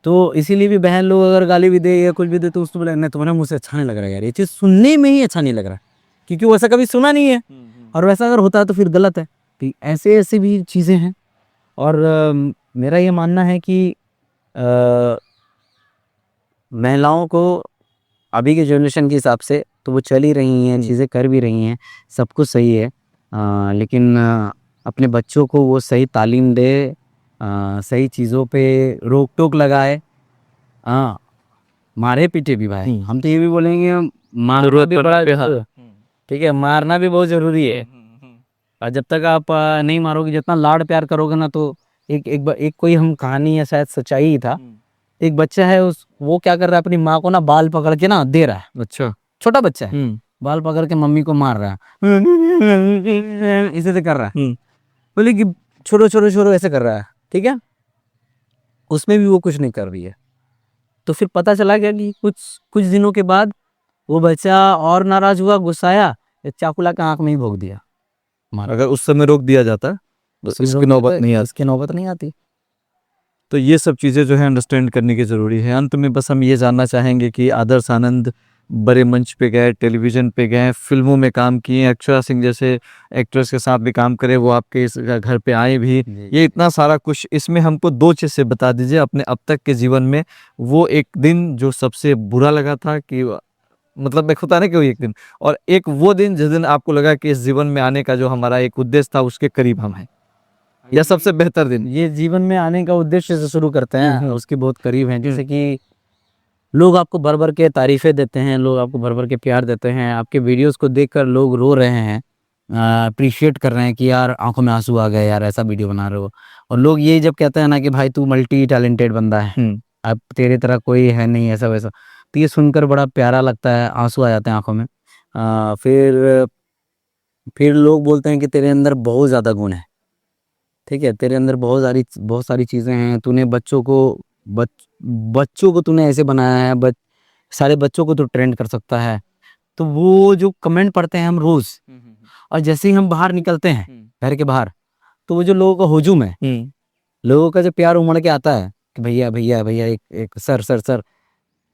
तो इसीलिए भी बहन लोग अगर गाली भी दे या कुछ भी दे तो उसको बोले नहीं तुम्हारे मुंह से अच्छा नहीं लग रहा है यार, ये चीज़ सुनने में ही अच्छा नहीं लग रहा, क्योंकि वो ऐसा कभी सुना नहीं है, और वैसा अगर होता है तो फिर गलत है। तो ऐसे ऐसे भी चीज़ें हैं। और मेरा ये मानना है कि अ, महिलाओं को अभी के जनरेशन के हिसाब से तो वो चल ही रही हैं, चीज़ें कर भी रही हैं, सब कुछ सही है। लेकिन अपने बच्चों को वो सही तालीम दे, सही चीज़ों पे रोक टोक लगाए। हाँ, मारे पीटे भी भाई, हम तो ये भी बोलेंगे मारना जरूरत भी पड़ने बड़ा पे, हाँ। ठीक है, मारना भी बहुत ज़रूरी है। और जब तक आप नहीं मारोगे, जितना लाड प्यार करोगे ना, तो एक कोई हम कहानी है, शायद सच्चाई ही था। एक बच्चा है, उस वो क्या कर रहा है, अपनी माँ को ना बाल पकड़ के ना दे रहा है, अच्छा। छोटा बच्चा है, बाल पकड़ के मम्मी को मार रहा है, इसे से कर रहा है, बोले कि छोड़ो छोड़ो छोड़ो ऐसे कर रहा है, ठीक है, उसमें भी वो कुछ नहीं कर रही है। तो फिर पता चला गया कि कुछ कुछ दिनों के बाद वो बच्चा और नाराज हुआ, गुस्साया, एक चाकू ला के आंख में ही भोंक दिया, मारा। अगर उस समय रोक दिया जाता तो इसकी नौबत नहीं आती। इसकी नौबत नहीं आती। तो ये सब चीज़ें जो है अंडरस्टैंड करने की ज़रूरी है। अंत में बस हम ये जानना चाहेंगे कि आदर्श आनंद बड़े मंच पे गए, टेलीविज़न पे गए, फिल्मों में काम किए, अक्षरा सिंह जैसे एक्ट्रेस के साथ भी काम करे, वो आपके इस घर पे आए भी, ये इतना सारा कुछ, इसमें हमको दो चीज़ें बता दीजिए अपने अब तक के जीवन में। वो एक दिन जो सबसे बुरा लगा था कि मतलब एक होता है ना कि वो एक दिन, और एक वो दिन जिस दिन आपको लगा कि इस जीवन में आने का जो हमारा एक उद्देश्य था उसके करीब हम हैं, या सबसे बेहतर दिन। ये जीवन में आने का उद्देश्य से शुरू करते हैं, उसके बहुत करीब हैं। जैसे कि लोग आपको भर भर के तारीफें देते हैं, लोग आपको भर भर के प्यार देते हैं, आपके वीडियोस को देखकर लोग रो रहे हैं, अप्रिशिएट कर रहे हैं कि यार आंखों में आंसू आ गए यार, ऐसा वीडियो बना रहे हो। और लोग ये जब कहते हैं ना कि भाई तू मल्टी टैलेंटेड बंदा है, अब तेरे तरह कोई है नहीं ऐसा वैसा, तो ये सुनकर बड़ा प्यारा लगता है, आंसू आ जाते हैं आंखों में। फिर लोग बोलते हैं कि तेरे अंदर बहुत ज़्यादा गुण है, ठीक है, तेरे अंदर बहुत सारी चीज़ें हैं, तूने बच, बच्चों को तूने ऐसे बनाया है, सारे बच्चों को तो ट्रेंड कर सकता है। तो वो जो कमेंट पढ़ते हैं हम रोज, और जैसे ही हम बाहर निकलते हैं घर के बाहर, तो वो जो लोगों का हुजूम है, लोगों का जो प्यार उमड़ के आता है कि भैया भैया भैया, एक सर सर सर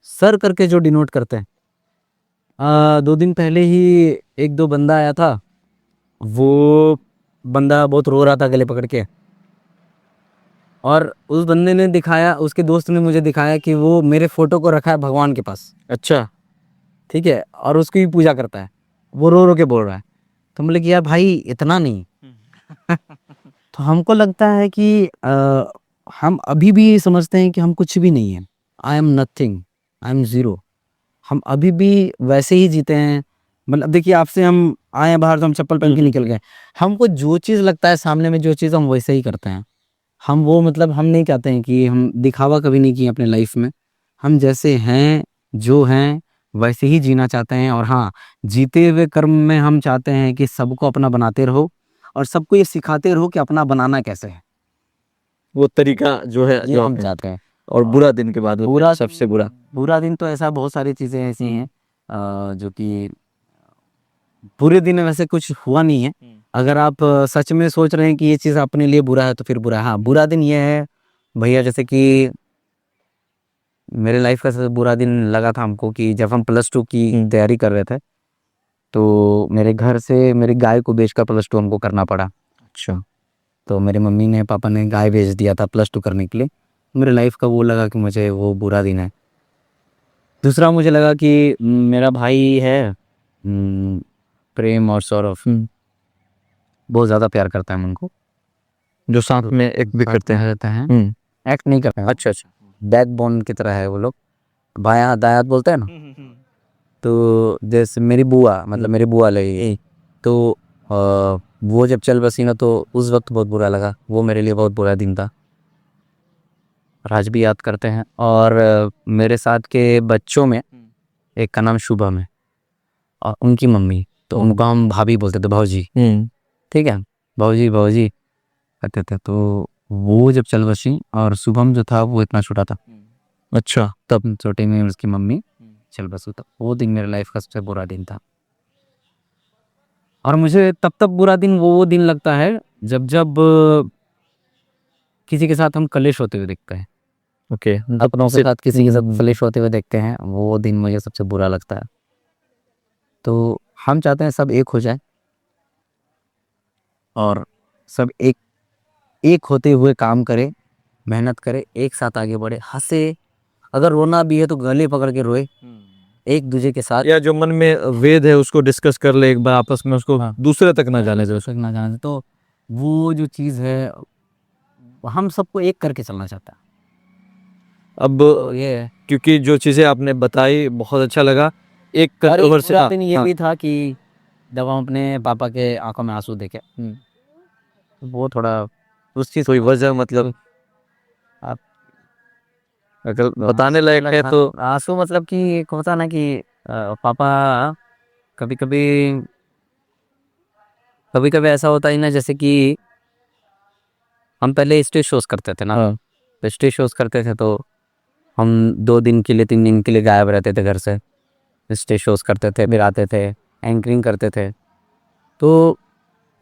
सर करके जो डिनोट करते हैं। 2 दिन पहले ही एक दो बंदा आया था, वो बंदा बहुत रो रहा था गले पकड़ के, और उस बंदे ने दिखाया, उसके दोस्त ने मुझे दिखाया कि वो मेरे फोटो को रखा है भगवान के पास। अच्छा। ठीक है, और उसकी भी पूजा करता है, वो रो रो के बोल रहा है। तो हम बोले कि यार भाई इतना नहीं। तो हमको लगता है कि हम अभी भी समझते हैं कि हम कुछ भी नहीं है, I am nothing, I am zero. हम अभी भी वैसे ही जीते हैं। मतलब देखिए, आपसे हम आए बाहर तो हम चप्पल पहन के निकल गए, हमको जो चीज़ लगता है सामने में, जो चीज़ हम वैसे ही करते हैं। हम वो मतलब हम नहीं चाहते हैं कि हम दिखावा कभी नहीं किए अपने लाइफ में। हम जैसे हैं, जो हैं वैसे ही जीना चाहते हैं। और हाँ, जीते हुए कर्म में हम चाहते हैं कि सबको अपना बनाते रहो, और सबको ये सिखाते रहो कि अपना बनाना कैसे है, वो तरीका जो है ये जो हम आप चाहते हैं। और बुरा दिन के बाद बुरा सबसे बुरा। बुरा दिन तो ऐसा बहुत सारी चीज़ें ऐसी हैं जो कि पूरे दिन में वैसे कुछ हुआ नहीं है। अगर आप सच में सोच रहे हैं कि ये चीज़ अपने लिए बुरा है तो फिर बुरा है। हाँ, बुरा दिन ये है भैया, जैसे कि मेरे लाइफ का सबसे बुरा दिन लगा था हमको कि जब हम +2 की तैयारी कर रहे थे, तो मेरे घर से मेरी गाय को बेचकर +2 हमको करना पड़ा। अच्छा। तो मेरे मम्मी ने पापा ने गाय बेच दिया था +2 करने के लिए। मेरे लाइफ का वो लगा कि मुझे वो बुरा दिन है। दूसरा मुझे लगा कि मेरा भाई है प्रेम और सौरभ, बहुत ज़्यादा प्यार करता है हम उनको, जो साथ में एक भी करते हैं। रहते हैं, एक्ट नहीं करते हैं, अच्छा अच्छा। बैकबोन की तरह है वो लोग, बायां दायात बोलते हैं ना, तो जैसे मेरी बुआ, मतलब मेरी बुआ लगेगी, तो वो जब चल बसी ना तो उस वक्त बहुत बुरा लगा, वो मेरे लिए बहुत बुरा दिन था और आज भी याद करते हैं। और मेरे साथ के बच्चों में एक का नाम शुभम है और उनकी मम्मी, तो उनको हम भाभी बोलते थे, भाऊजी, ठीक है, भाऊजी भाऊजी कहते थे। तो वो जब चल बसी और शुभम जो था वो इतना छोटा था, अच्छा। तब छोटे में उसकी मम्मी चल बसू, तब वो दिन मेरे लाइफ का सबसे बुरा दिन था। और मुझे तब बुरा दिन वो दिन लगता है जब जब किसी के साथ हम कलेश होते हुए देखते हैं, ओके। अपनों के साथ किसी के साथ कलेश होते हुए देखते हैं, वो दिन मुझे सबसे बुरा लगता है। तो हम चाहते हैं सब एक हो जाए और सब एक होते हुए काम करे, मेहनत करे, एक साथ आगे बढ़े, हंसे, अगर रोना भी है तो गले पकड़ के रोए एक दूसरे के साथ, या जो मन में वेद है उसको डिस्कस कर ले एक बार आपस में, उसको दूसरे तक ना जाने दे। ना जाने। तो वो जो चीज़ है हम सबको एक करके चलना चाहता है। अब तो ये है। क्योंकि जो चीज़ें आपने बताई बहुत अच्छा लगा। एक और ओवर एक से बुरा दिन ये भी था कि जब हम अपने पापा के आंखों में आंसू देखे, वो थोड़ा उस चीज़ कोई वजह मतलब आप अगर बताने लायक है तो आंसू, मतलब कि एक होता ना कि पापा कभी कभी ऐसा होता है ना, जैसे कि हम पहले स्टेज शोज करते थे ना, तो स्टेज शोज करते थे तो हम 2 दिन के लिए 3 दिन के लिए गायब रहते थे घर से, स्टेज शोज करते थे, फिर आते थे, एंकरिंग करते थे। तो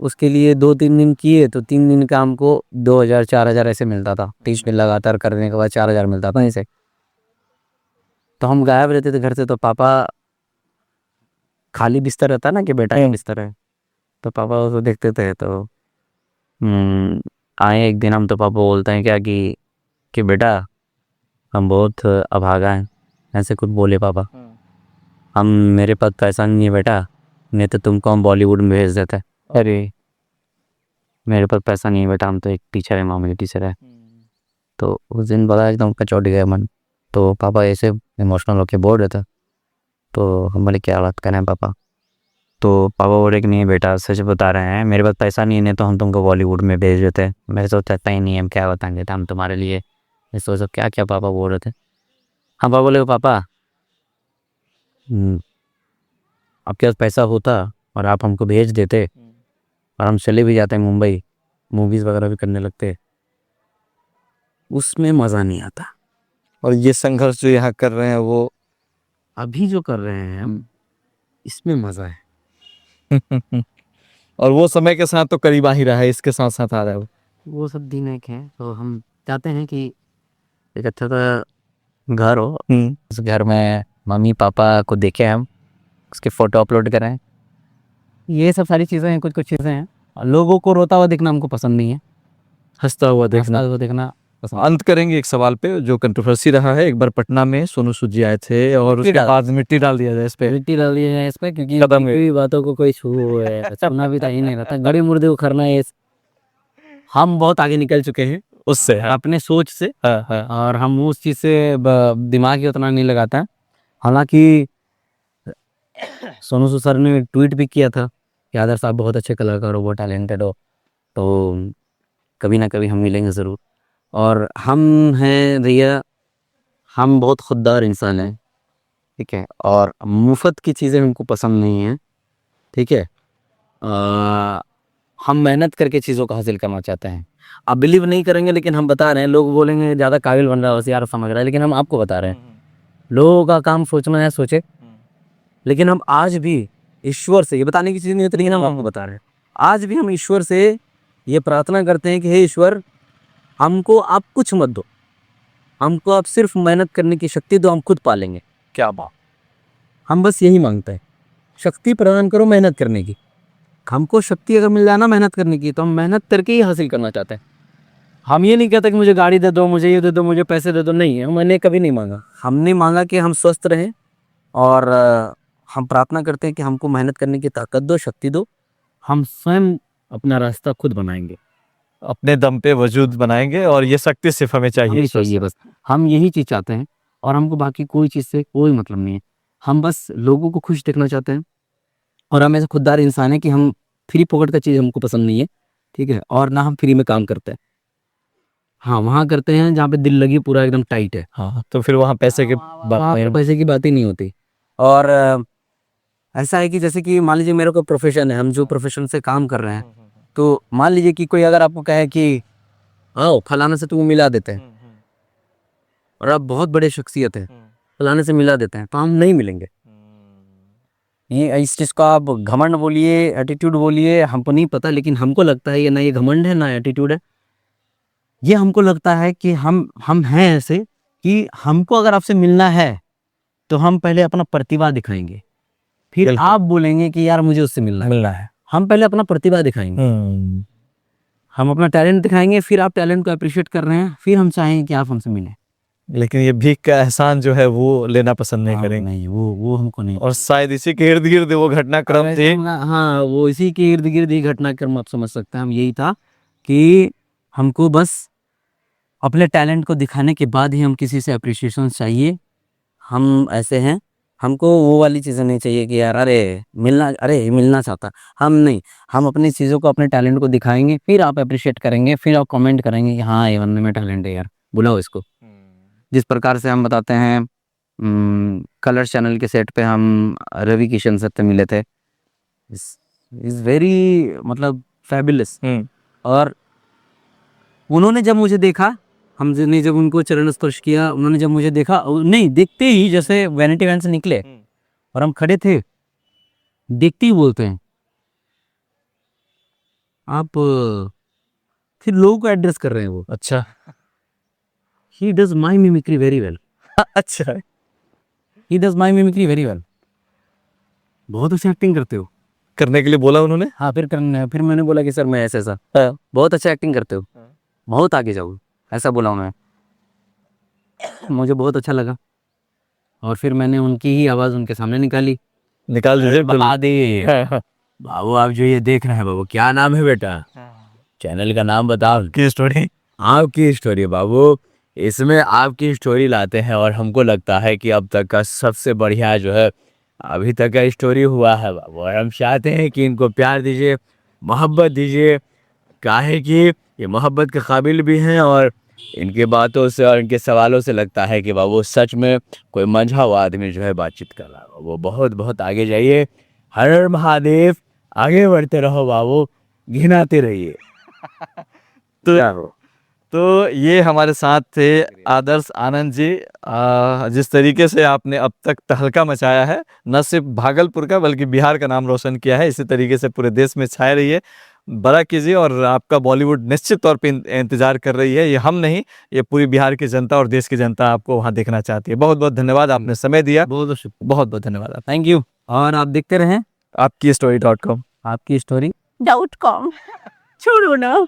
उसके लिए 2-3 दिन किए तो 3 दिन का हमको 2,000-4,000 ऐसे मिलता था, 30 दिन लगातार करने के बाद 4,000 मिलता था ऐसे। तो हम गायब रहते थे घर से, तो पापा, खाली बिस्तर रहता ना कि बेटा ये बिस्तर है, तो पापा उसको देखते थे। तो आए एक दिन हम, तो पापा बोलते हैं क्या कि बेटा हम बहुत अभागा हैं, ऐसे कुछ बोले पापा। हम, मेरे पास पैसा नहीं है बेटा, नहीं तो तुमको हम बॉलीवुड में भेज देते। अरे मेरे पास पैसा नहीं है बेटा, हम तो एक टीचर है, मामूली टीचर है। तो उस दिन बड़ा एकदम कचौट गया मन। तो पापा ऐसे इमोशनल होके बोल रहे थे, तो हम बोले क्या बात कर रहे हैं पापा। तो पापा बोल रहे कि नहीं बेटा सच बता रहे हैं, मेरे पास पैसा नहीं है, नहीं तो हम तुमको बॉलीवुड में भेज देते। मैं सोचता ही नहीं हम क्या बताएंगे, तो हम तुम्हारे लिए, मैं सोचा क्या क्या पापा बोल रहे थे। हाँ पापा बोले पापा आपके पास पैसा होता और आप हमको भेज देते और हम चले भी जाते मुंबई, मूवीज़ वगैरह भी करने लगते, उसमें मज़ा नहीं आता। और ये संघर्ष जो यहाँ कर रहे हैं वो अभी जो कर रहे हैं हम, इसमें मज़ा है। और वो समय के साथ तो करीब आ ही रहा है, इसके साथ साथ आ रहा है वो सब दिन एक हैं, तो हम चाहते हैं कि एक अच्छा सा घर हो, उस घर में मम्मी पापा को देखें हम, उसके फ़ोटो अपलोड करें, ये सब सारी चीज़ें हैं, कुछ कुछ चीज़ें हैं। और लोगों को रोता हुआ देखना हमको पसंद नहीं है, हंसता हुआ देखना। हंसता हुआ देखना पसंद। अंत करेंगे एक सवाल पे जो कंट्रोवर्सी रहा है। एक बार पटना में सोनू सूद जी आए थे और उसके बाद मिट्टी डाल दिया जाए इस पे, मिट्टी डाल दी है इस पे, क्योंकि कदम है। कोई बातों को कोई छू है सुना भी तो ही नहीं रहता, गड़े मुर्दे उखड़ना है। हम बहुत आगे निकल चुके हैं उससे अपने सोच से, हाँ। और हम उस चीज़ से दिमाग ही उतना नहीं लगाता है। हालांकि सोनू सूद सर ने ट्वीट भी किया था कि आदर्श साहब बहुत अच्छे कलाकार हो, बहुत टैलेंटेड हो, तो कभी ना कभी हम मिलेंगे ज़रूर। और हम हैं भैया, हम बहुत खुददार इंसान हैं, ठीक है, और मुफ्त की चीज़ें हमको पसंद नहीं हैं, ठीक है। हम मेहनत करके चीज़ों को हासिल करना चाहते हैं। आप बिलीव नहीं करेंगे, लेकिन हम बता रहे हैं, लोग बोलेंगे ज़्यादा काबिल बन रहा है, होशियार समझ रहा है, लेकिन हम आपको बता रहे हैं, लोगों का काम सोचना है सोचे, लेकिन हम आज भी ईश्वर से, ये बताने की चीज़ नहीं होती, लेकिन हम आपको बता रहे हैं, आज भी हम ईश्वर से ये प्रार्थना करते हैं कि हे ईश्वर, हमको आप कुछ मत दो, हमको आप सिर्फ मेहनत करने की शक्ति दो, हम खुद पालेंगे। क्या बात। हम बस यही मांगते हैं, शक्ति प्रदान करो मेहनत करने की। हमको शक्ति अगर मिल जाए ना मेहनत करने की, तो हम मेहनत करके ही हासिल करना चाहते हैं। हम ये नहीं कहते कि मुझे गाड़ी दे दो, मुझे ये दे दो, मुझे पैसे दे दो, नहीं, मैंने कभी नहीं मांगा। हमने मांगा कि हम स्वस्थ रहें, और हम प्रार्थना करते हैं कि हमको मेहनत करने की ताकत दो, शक्ति दो, हम स्वयं अपना रास्ता खुद बनाएंगे, अपने दम पे वजूद बनाएंगे, और ये शक्ति सिर्फ हमें चाहिए। चाहिए बस, हम यही चीज़ चाहते हैं, और हमको बाकी कोई चीज़ से कोई मतलब नहीं है। हम बस लोगों को खुश देखना चाहते हैं और हम ऐसे खुददार इंसान हैं कि हम फ्री पॉकेट का चीज़ हमको पसंद नहीं है, ठीक है, और ना हम फ्री में काम करते हैं। हाँ, वहाँ करते हैं जहाँ पे दिल लगी पूरा एकदम टाइट है, हाँ, तो फिर वहाँ पैसे के वहाँ पे पैसे की बात ही नहीं होती। और ऐसा है कि जैसे कि मान लीजिए मेरा कोई प्रोफेशन है, हम जो प्रोफेशन से काम कर रहे हैं, तो मान लीजिए कि कोई अगर आपको कहे कि आओ फलाने से तुम मिला देते हैं और आप बहुत बड़े शख्सियत है, फलाने से मिला देते हैं, तो हम नहीं मिलेंगे। ये इस चीज़ का आप घमंड बोलिए, एटीट्यूड बोलिए, हमको नहीं पता, लेकिन हमको लगता है ये ना ये घमंड है ना एटीट्यूड है। ये हमको लगता है कि हम हैं ऐसे कि हमको अगर आपसे मिलना है तो हम पहले अपना प्रतिभा दिखाएंगे, फिर बिल्कुल। आप बोलेंगे कि यार मुझे उससे मिलना है। हम पहले अपना प्रतिभा दिखाएंगे, हम अपना टैलेंट दिखाएंगे, फिर आप टैलेंट को अप्रिशिएट कर रहे हैं, फिर हम चाहेंगे कि आप हमसे मिलें। लेकिन ये भीख का एहसान जो है वो लेना पसंद नहीं करेंगे। नहीं, वो हमको नहीं। और शायद इसी के इर्द गिर्द वो घटनाक्रम थे। हाँ, वो इसी के इर्द गिर्द ही घटनाक्रम आप समझ सकते हैं। हम यही था कि हमको बस अपने टैलेंट को दिखाने के बाद ही हम किसी से अप्रिशिएशन चाहिए। हम ऐसे हैं, हमको वो वाली चीज़ें नहीं चाहिए कि यार अरे मिलना चाहता, हम नहीं। हम अपनी चीज़ों को, अपने टैलेंट को दिखाएंगे, फिर आप अप्रिशिएट करेंगे, फिर आप कमेंट करेंगे कि हाँ ये बंदे में टैलेंट है यार, बुलाओ इसको। जिस प्रकार से हम बताते हैं, कलर्स चैनल के सेट पे हम रवि किशन सर से मिले थे, इज़ वेरी मतलब फैबुलस। और उन्होंने जब मुझे देखा, हमने जब उनको चरण स्पर्श किया, उन्होंने जब मुझे देखा, नहीं देखते ही जैसे वैनिटी वैन से निकले और हम खड़े थे, देखते ही बोलते हैं आप, फिर लोगों को एड्रेस कर रहे हैं वो। अच्छा। He does my mimicry very well. अच्छा, he does my mimicry very well. बहुत अच्छी एक्टिंग करते हो। करने के लिए बोला उन्होंने। हाँ, फिर मैंने बोला कि सर मैं ऐसा बहुत अच्छा एक्टिंग करते हो, बहुत आगे जाओ, ऐसा बोला उन्होंने। मुझे बहुत अच्छा लगा और फिर मैंने उनकी ही आवाज़ उनके सामने निकाली। निकाल दीजिए। बता दे बाबू, आप जो ये देख रहे हैं बाबू, क्या नाम है बेटा, चैनल का नाम बताओ। की स्टोरी। आपकी स्टोरी बाबू, इसमें आपकी स्टोरी लाते हैं और हमको लगता है कि अब तक का सबसे बढ़िया जो है अभी तक का स्टोरी हुआ है बाबू। और हम चाहते हैं कि इनको प्यार दीजिए, मोहब्बत दीजिए, काहे कि ये मोहब्बत के काबिल भी हैं और इनके बातों से और इनके सवालों से लगता है कि बाबू सच में कोई मंझा हुआ आदमी जो है बातचीत कर रहा है। वो बहुत बहुत आगे जाइए। हर हर महादेव, आगे बढ़ते रहो बाबू, घिनाते रहिए। तो ये हमारे साथ थे आदर्श आनंद जी। जिस तरीके से आपने अब तक तहलका मचाया है, न सिर्फ भागलपुर का बल्कि बिहार का नाम रोशन किया है, इसी तरीके से पूरे देश में छाए रहिए, बड़ा कीजिए। और आपका बॉलीवुड निश्चित तौर पे इंतजार कर रही है। ये हम नहीं, ये पूरी बिहार की जनता और देश की जनता आपको वहाँ देखना चाहती है। बहुत बहुत धन्यवाद, आपने समय दिया। बहुत बहुत बहुत धन्यवाद। Thank you. और आप देखते रहें आपकी स्टोरी.com। आपकी स्टोरी .com छोड़ो ना।